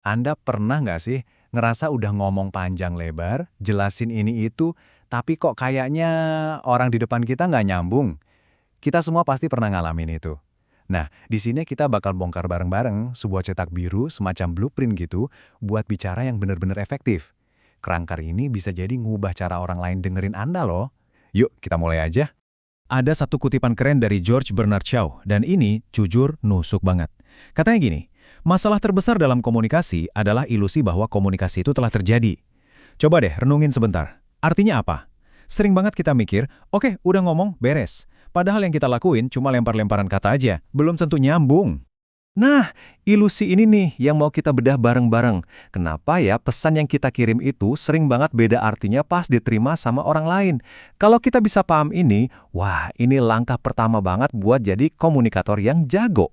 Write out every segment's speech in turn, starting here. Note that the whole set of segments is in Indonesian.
Anda pernah nggak sih ngerasa udah ngomong panjang lebar, jelasin ini itu, tapi kok kayaknya orang di depan kita nggak nyambung? Kita semua pasti pernah ngalamin itu. Nah, di sini kita bakal bongkar bareng-bareng sebuah cetak biru semacam blueprint gitu buat bicara yang benar-benar efektif. Kerangka ini bisa jadi ngubah cara orang lain dengerin Anda loh. Yuk, kita mulai aja. Ada satu kutipan keren dari George Bernard Shaw, dan ini jujur nusuk banget. Katanya gini, masalah terbesar dalam komunikasi adalah ilusi bahwa komunikasi itu telah terjadi. Coba deh renungin sebentar. Artinya apa? Sering banget kita mikir, oke, udah ngomong, beres. Padahal yang kita lakuin cuma lempar-lemparan kata aja, belum tentu nyambung. Nah, ilusi ini nih yang mau kita bedah bareng-bareng. Kenapa ya pesan yang kita kirim itu sering banget beda artinya pas diterima sama orang lain? Kalau kita bisa paham ini, wah ini langkah pertama banget buat jadi komunikator yang jago.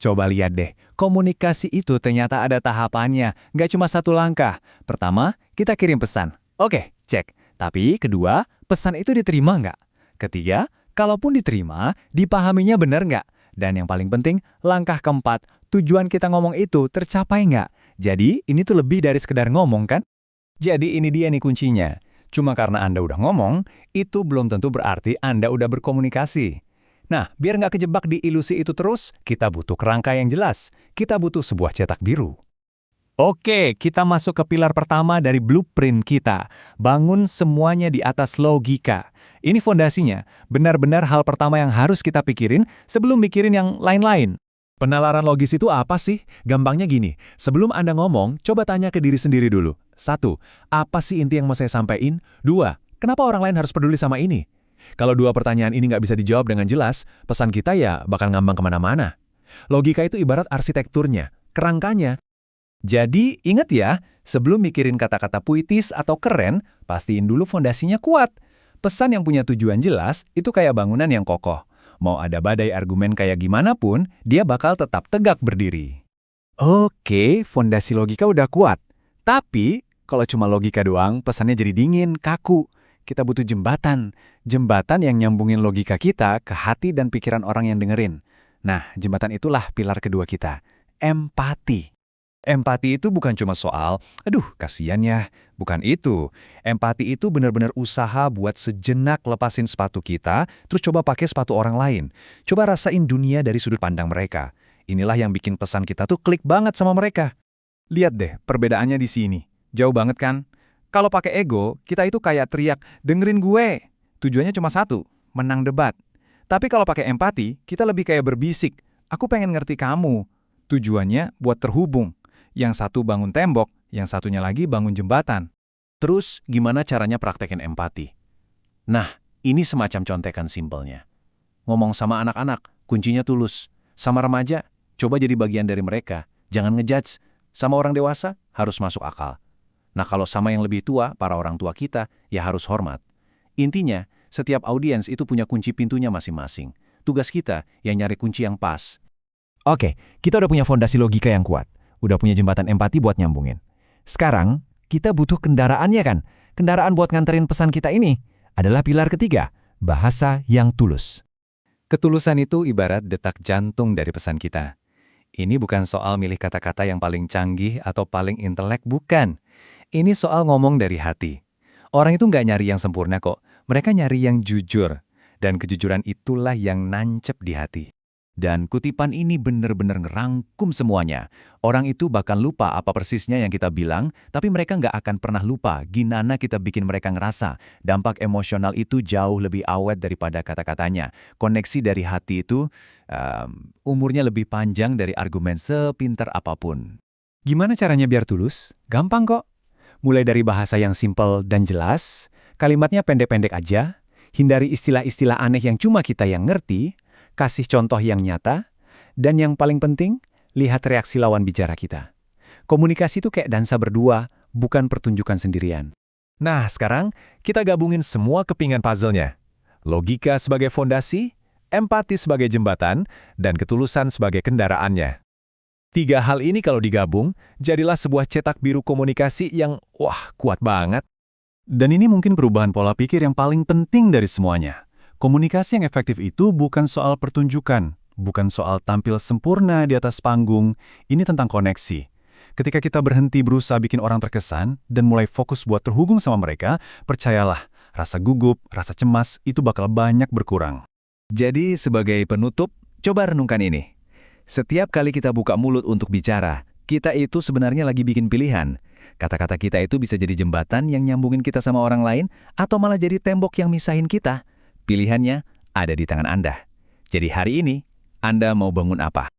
Coba lihat deh, komunikasi itu ternyata ada tahapannya, nggak cuma satu langkah. Pertama, kita kirim pesan. Oke, cek. Tapi kedua, pesan itu diterima nggak? Ketiga, kalaupun diterima, dipahaminya benar nggak? Dan yang paling penting, langkah keempat, tujuan kita ngomong itu tercapai nggak? Jadi, ini tuh lebih dari sekedar ngomong kan? Jadi ini dia nih kuncinya. Cuma karena Anda udah ngomong, itu belum tentu berarti Anda udah berkomunikasi. Nah, biar nggak kejebak di ilusi itu terus, kita butuh kerangka yang jelas. Kita butuh sebuah cetak biru. Oke, kita masuk ke pilar pertama dari blueprint kita. Bangun semuanya di atas logika. Ini fondasinya, benar-benar hal pertama yang harus kita pikirin sebelum mikirin yang lain-lain. Penalaran logis itu apa sih? Gampangnya gini, sebelum Anda ngomong, coba tanya ke diri sendiri dulu. 1. Apa sih inti yang mau saya sampaikan? 2. Kenapa orang lain harus peduli sama ini? Kalau dua pertanyaan ini nggak bisa dijawab dengan jelas, pesan kita ya bakal ngambang kemana-mana. Logika itu ibarat arsitekturnya, kerangkanya. Jadi, ingat ya, sebelum mikirin kata-kata puitis atau keren, pastiin dulu fondasinya kuat. Pesan yang punya tujuan jelas, itu kayak bangunan yang kokoh. Mau ada badai argumen kayak gimana pun, dia bakal tetap tegak berdiri. Oke, fondasi logika udah kuat. Tapi, kalau cuma logika doang, pesannya jadi dingin, kaku. Kita butuh jembatan. Jembatan yang nyambungin logika kita ke hati dan pikiran orang yang dengerin. Nah, jembatan itulah pilar kedua kita. Empati. Empati itu bukan cuma soal, aduh kasihan ya, bukan itu. Empati itu benar-benar usaha buat sejenak lepasin sepatu kita, terus coba pakai sepatu orang lain. Coba rasain dunia dari sudut pandang mereka. Inilah yang bikin pesan kita tuh klik banget sama mereka. Lihat deh, perbedaannya di sini. Jauh banget kan? Kalau pakai ego, kita itu kayak teriak, dengerin gue. Tujuannya cuma satu, menang debat. Tapi kalau pakai empati, kita lebih kayak berbisik, aku pengen ngerti kamu. Tujuannya buat terhubung. Yang satu bangun tembok, yang satunya lagi bangun jembatan. Terus, gimana caranya praktekin empati? Nah, ini semacam contekan simpelnya. Ngomong sama anak-anak, kuncinya tulus. Sama remaja, coba jadi bagian dari mereka. Jangan ngejudge. Sama orang dewasa, harus masuk akal. Nah, kalau sama yang lebih tua, para orang tua kita, ya harus hormat. Intinya, setiap audiens itu punya kunci pintunya masing-masing. Tugas kita, yang nyari kunci yang pas. Oke, kita udah punya fondasi logika yang kuat. Udah punya jembatan empati buat nyambungin. Sekarang, kita butuh kendaraannya kan? Kendaraan buat nganterin pesan kita ini adalah pilar ketiga, bahasa yang tulus. Ketulusan itu ibarat detak jantung dari pesan kita. Ini bukan soal milih kata-kata yang paling canggih atau paling intelek, bukan. Ini soal ngomong dari hati. Orang itu nggak nyari yang sempurna kok, mereka nyari yang jujur. Dan kejujuran itulah yang nancep di hati. Dan kutipan ini benar-benar ngerangkum semuanya. Orang itu bakal lupa apa persisnya yang kita bilang, tapi mereka nggak akan pernah lupa gimana kita bikin mereka ngerasa. Dampak emosional itu jauh lebih awet daripada kata-katanya. Koneksi dari hati itu umurnya lebih panjang dari argumen sepintar apapun. Gimana caranya biar tulus? Gampang kok. Mulai dari bahasa yang simpel dan jelas, kalimatnya pendek-pendek aja, hindari istilah-istilah aneh yang cuma kita yang ngerti, kasih contoh yang nyata, dan yang paling penting, lihat reaksi lawan bicara kita. Komunikasi itu kayak dansa berdua, bukan pertunjukan sendirian. Nah, sekarang kita gabungin semua kepingan puzzle-nya. Logika sebagai fondasi, empati sebagai jembatan, dan ketulusan sebagai kendaraannya. 3 hal ini kalau digabung, jadilah sebuah cetak biru komunikasi yang, wah, kuat banget. Dan ini mungkin perubahan pola pikir yang paling penting dari semuanya. Komunikasi yang efektif itu bukan soal pertunjukan, bukan soal tampil sempurna di atas panggung, ini tentang koneksi. Ketika kita berhenti berusaha bikin orang terkesan dan mulai fokus buat terhubung sama mereka, percayalah, rasa gugup, rasa cemas itu bakal banyak berkurang. Jadi sebagai penutup, coba renungkan ini. Setiap kali kita buka mulut untuk bicara, kita itu sebenarnya lagi bikin pilihan. Kata-kata kita itu bisa jadi jembatan yang nyambungin kita sama orang lain, atau malah jadi tembok yang misahin kita. Pilihannya ada di tangan Anda. Jadi hari ini, Anda mau bangun apa?